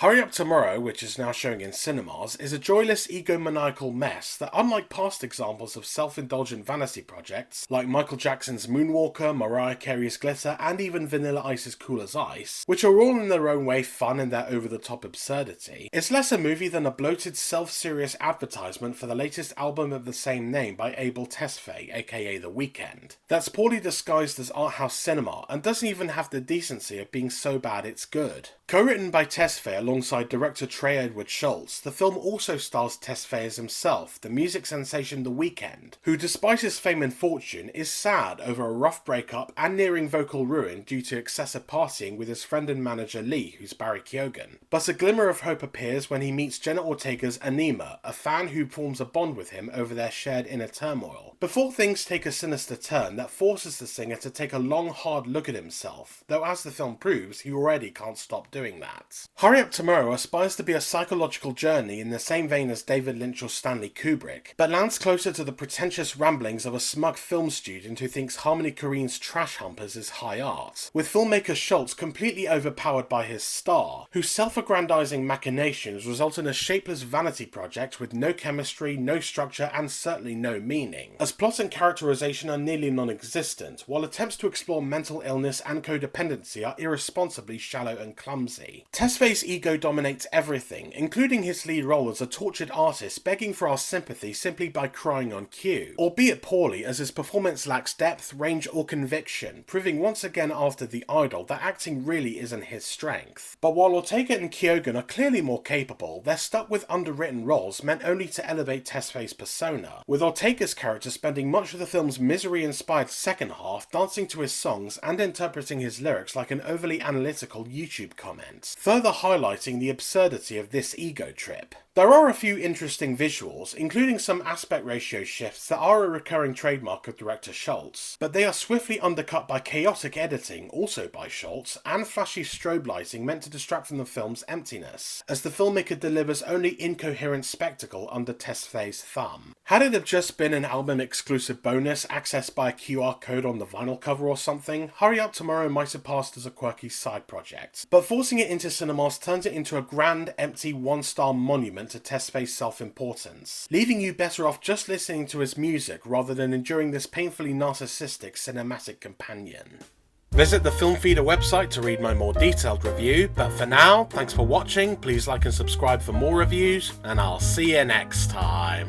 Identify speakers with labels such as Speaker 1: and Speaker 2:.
Speaker 1: Hurry Up Tomorrow, which is now showing in cinemas, is a joyless, egomaniacal mess that, unlike past examples of self-indulgent vanity projects, like Michael Jackson's Moonwalker, Mariah Carey's Glitter, and even Vanilla Ice's Cool as Ice, which are all in their own way fun in their over-the-top absurdity, it's less a movie than a bloated, self-serious advertisement for the latest album of the same name by Abel Tesfaye, aka The Weeknd, that's poorly disguised as art house cinema, and doesn't even have the decency of being so bad it's good. Co-written by Tesfaye alongside director Trey Edward Shults, the film also stars Tesfaye as himself, the music sensation The Weeknd, who despite his fame and fortune is sad over a rough breakup and nearing vocal ruin due to excessive partying with his friend and manager Lee, who's Barry Keoghan. But a glimmer of hope appears when he meets Jenna Ortega's Anima, a fan who forms a bond with him over their shared inner turmoil, before things take a sinister turn that forces the singer to take a long hard look at himself, though as the film proves, he already can't stop doing that. Hurry Up Tomorrow aspires to be a psychological journey in the same vein as David Lynch or Stanley Kubrick, but lands closer to the pretentious ramblings of a smug film student who thinks Harmony Korine's Trash Humpers is high art, with filmmaker Shults completely overpowered by his star, whose self-aggrandizing machinations result in a shapeless vanity project with no chemistry, no structure, and certainly no meaning, as plot and characterization are nearly non-existent, while attempts to explore mental illness and codependency are irresponsibly shallow and clumsy. Tesfaye's ego dominates everything, including his lead role as a tortured artist begging for our sympathy simply by crying on cue, albeit poorly as his performance lacks depth, range or conviction, proving once again after The Idol that acting really isn't his strength. But while Ortega and Keoghan are clearly more capable, they're stuck with underwritten roles meant only to elevate Tesfaye's persona, with Ortega's character spending much of the film's misery-inspired second half dancing to his songs and interpreting his lyrics like an overly analytical YouTube comment, further highlighting the absurdity of this ego trip. There are a few interesting visuals, including some aspect ratio shifts that are a recurring trademark of director Shults, but they are swiftly undercut by chaotic editing, also by Shults, and flashy strobe lighting meant to distract from the film's emptiness, as the filmmaker delivers only incoherent spectacle under Tesfaye's thumb. Had it have just been an album-exclusive bonus accessed by a QR code on the vinyl cover or something, Hurry Up Tomorrow might have passed as a quirky side project, but forcing it into cinemas turns it into a grand, empty, one-star monument to Tesfaye's self-importance, leaving you better off just listening to his music rather than enduring this painfully narcissistic cinematic companion. Visit the Film Feeder website to read my more detailed review, but for now, thanks for watching, please like and subscribe for more reviews, and I'll see you next time.